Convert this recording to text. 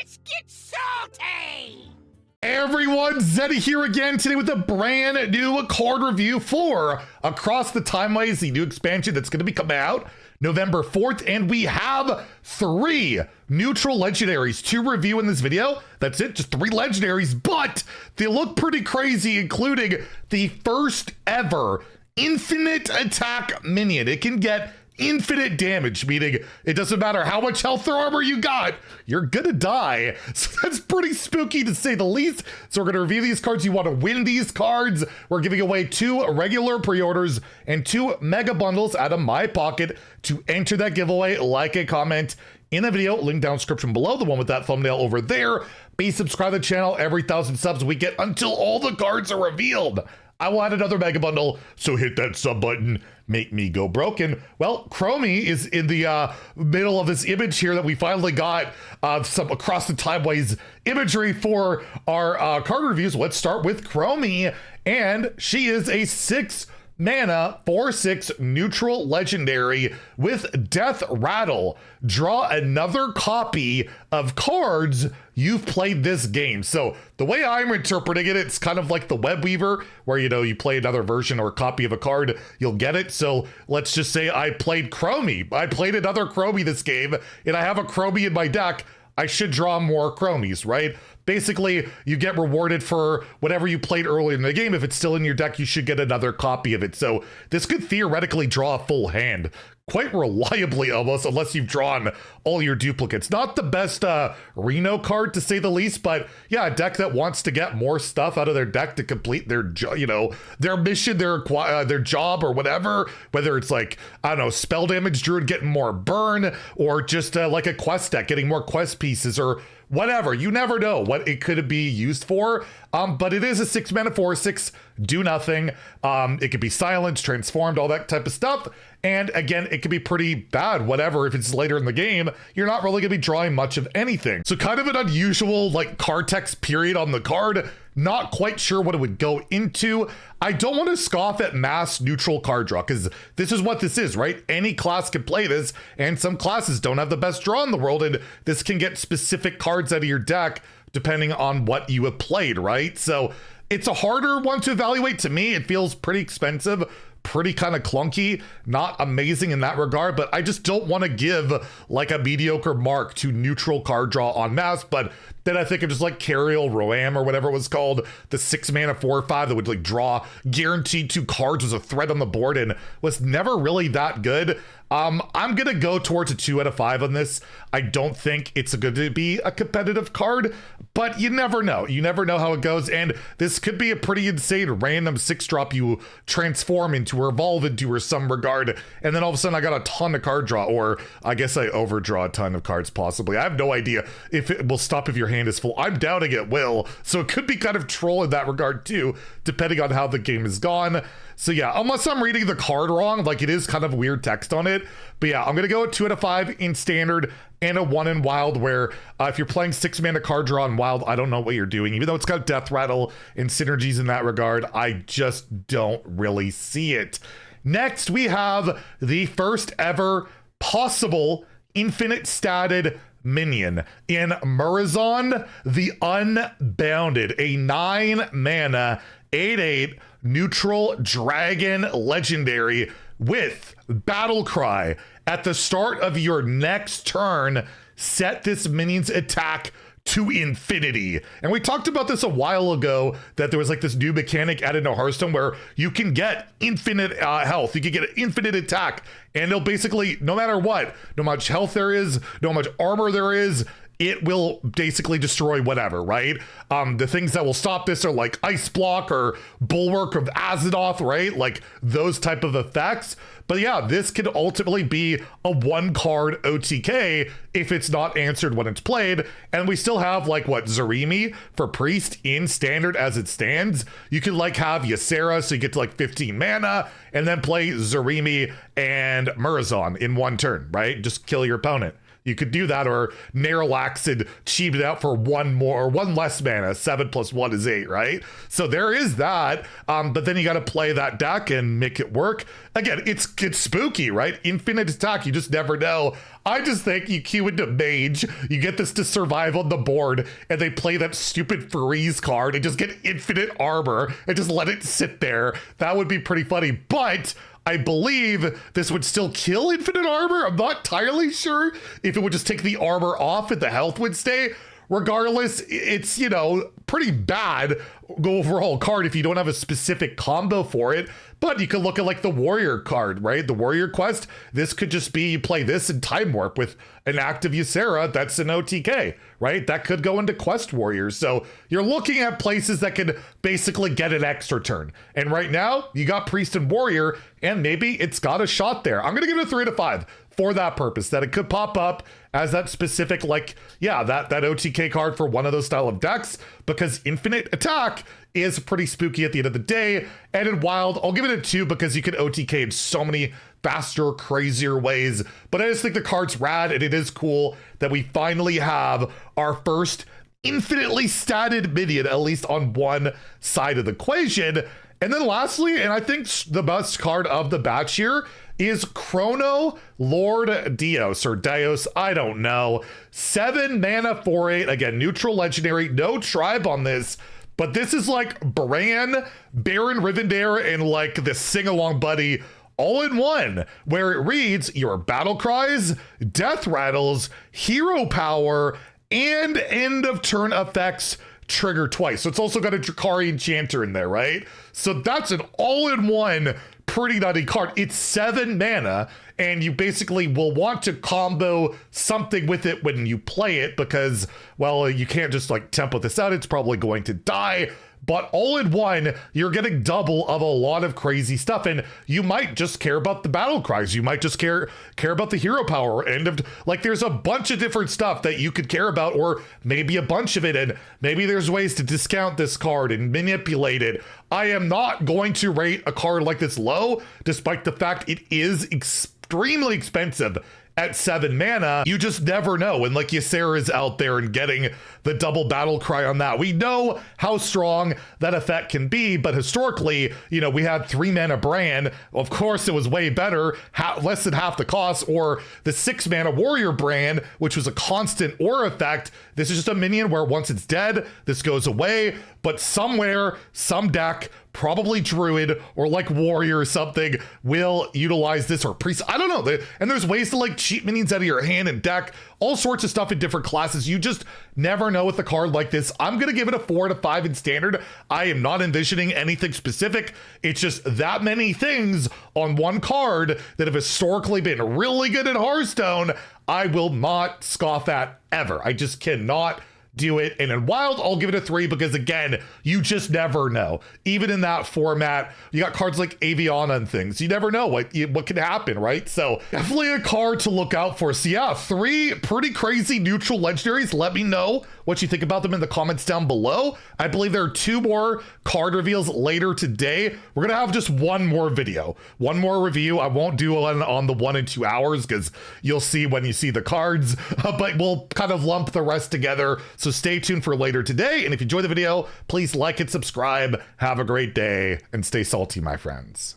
Let's get salty! Hey everyone, Zeddy here again today with a brand new card review for Across the Timeways, the new expansion that's going to be coming out November 4th, and we have 3 neutral legendaries to review in this video. That's it, just 3 legendaries, but they look pretty crazy, including the first ever infinite attack minion. It can get infinite damage, meaning it doesn't matter how much health or armor you got, you're gonna die. So that's pretty spooky to say the least. So we're gonna review these cards. You want to win these cards, we're giving away 2 regular pre-orders and 2 mega bundles out of my pocket. To enter that giveaway, like and comment in the video, link down description below, the one with that thumbnail over there. Be subscribed to the channel. Every 1,000 subs we get until all the cards are revealed, I will add another mega bundle, so hit that sub button, make me go broken. Well, Chromie is in the middle of this image here that we finally got some Across the Timeways imagery for our card reviews. Let's start with Chromie, and she is a 6 mana 4/6 neutral legendary with Death Rattle. Draw another copy of cards you've played this game. So the way I'm interpreting it, it's kind of like the Web Weaver, where you play another version or copy of a card, you'll get it. So let's just say I played Chromie. I played another Chromie this game, and I have a Chromie in my deck. I should draw more Chromies, right? Basically, you get rewarded for whatever you played earlier in the game. If it's still in your deck, you should get another copy of it. So this could theoretically draw a full hand quite reliably almost, unless you've drawn all your duplicates. Not the best Reno card, to say the least, but yeah, a deck that wants to get more stuff out of their deck to complete their their mission, their job, or whatever, whether it's like, I don't know, spell damage druid getting more burn, or just like a quest deck getting more quest pieces, or whatever. You never know what it could be used for, but it is a 6 mana 4/6 do nothing. It could be silenced, transformed, all that type of stuff. And again, it could be pretty bad, whatever. If it's later in the game, you're not really gonna be drawing much of anything. So kind of an unusual like card text period on the card. Not quite sure what it would go into. I don't want to scoff at mass neutral card draw, because this is what this is, right? Any class can play this, and some classes don't have the best draw in the world, and this can get specific cards out of your deck depending on what you have played, right? So it's a harder one to evaluate. To me, it feels pretty expensive, pretty kind of clunky, not amazing in that regard, but I just don't want to give like a mediocre mark to neutral card draw en masse. But then I think of just like Cariel Roam or whatever it was called, the 6 mana 4/5 that would like draw guaranteed 2 cards, was a threat on the board and was never really that good. I'm gonna go towards a 2 out of 5 on this. I don't think it's going to be a competitive card, but you never know. You never know how it goes, and this could be a pretty insane random 6-drop you transform into or evolve into or some regard, and then all of a sudden I got a ton of card draw, or I guess I overdraw a ton of cards possibly. I have no idea if it will stop if your hand is full. I'm doubting it will, so it could be kind of troll in that regard too, depending on how the game has gone. So yeah, unless I'm reading the card wrong, like it is kind of weird text on it. But yeah, I'm gonna go with 2 out of 5 in standard and a 1 in wild, where if you're playing 6 mana card draw in wild, I don't know what you're doing. Even though it's got Death Rattle and synergies in that regard, I just don't really see it. Next, we have the first ever possible infinite statted minion in Murozond the Unbounded, a 9 mana 8/8 neutral dragon legendary with battle cry. At the start of your next turn, set this minion's attack to infinity. And we talked about this a while ago, that there was like this new mechanic added to Hearthstone where you can get infinite health, you can get an infinite attack, and it'll basically, no matter what, no much health there is, no much armor there is, it will basically destroy whatever, right? The things that will stop this are like Ice Block or Bulwark of Azeroth, right? Like those type of effects. But yeah, this could ultimately be a 1-card OTK if it's not answered when it's played. And we still have like what, Zarimi for Priest in standard as it stands. You could like have Ysera, so you get to like 15 mana, and then play Zarimi and Murozond in 1 turn, right? Just kill your opponent. You could do that, or Narlax and cheat it out for one less mana. 7 + 1 is 8, right? So there is that. But then you got to play that deck and make it work. Again, it's spooky, right? Infinite attack, you just never know. I just think you queue into Mage, you get this to survive on the board, and they play that stupid freeze card and just get infinite armor and just let it sit there. That would be pretty funny, but I believe this would still kill infinite armor. I'm not entirely sure if it would just take the armor off and the health would stay. Regardless, it's, you know, pretty bad overall card if you don't have a specific combo for it. But you could look at like the warrior card, right? The warrior quest. This could just be you play this in Time Warp with an active Ysera. That's an OTK, right? That could go into quest warriors. So you're looking at places that could basically get an extra turn. And right now you got priest and warrior, and maybe it's got a shot there. I'm gonna give it a 3 out of 5 for that purpose, that it could pop up as that specific, like, yeah, that OTK card for one of those style of decks, because infinite attack is pretty spooky at the end of the day. And in Wild, I'll give it a 2 because you can OTK in so many faster, crazier ways. But I just think the card's rad, and it is cool that we finally have our first infinitely statted minion, at least on one side of the equation. And then lastly, and I think the best card of the batch here, is Chrono-Lord Deios, or Deios, I don't know. 7 mana, 4/8, again, neutral legendary, no tribe on this, but this is like Bran, Baron Rivendare, and like the sing-along buddy all in one, where it reads your battle cries, death rattles, hero power, and end of turn effects trigger twice. So it's also got a Drakari Enchanter in there, right? So that's an all-in-one pretty nutty card. It's 7 mana, and you basically will want to combo something with it when you play it, because, well, you can't just like tempo this out. It's probably going to die. But all in one, you're getting double of a lot of crazy stuff. And you might just care about the battle cries. You might just care about the hero power. And like, there's a bunch of different stuff that you could care about, or maybe a bunch of it. And maybe there's ways to discount this card and manipulate it. I am not going to rate a card like this low, despite the fact it is extremely expensive at 7 mana. You just never know. And like Ysera is out there and getting the double battle cry on that. We know how strong that effect can be, but historically, you know, we had 3 mana Bran. Of course, it was way better, less than half the cost, or the 6 mana warrior Bran, which was a constant aura effect. This is just a minion where once it's dead, this goes away. But somewhere, some deck, probably druid or like warrior or something, will utilize this, or priest, I don't know. And there's ways to like cheat minions out of your hand and deck, all sorts of stuff in different classes. You just never know with a card like this. I'm gonna give it a 4 out of 5 in standard. I am not envisioning anything specific. It's just that many things on one card that have historically been really good in Hearthstone. I will not scoff at ever. I just cannot do it. And in Wild, I'll give it a 3 because, again, you just never know. Even in that format, you got cards like Aviana and things. You never know what can happen, right? So definitely a card to look out for. So yeah, 3 pretty crazy neutral legendaries. Let me know what you think about them in the comments down below. I believe there are 2 more card reveals later today. We're gonna have just one more video, one more review. I won't do one on the 1 and 2 hours because you'll see when you see the cards, but we'll kind of lump the rest together. So stay tuned for later today. And if you enjoyed the video, please like and subscribe. Have a great day and stay salty, my friends.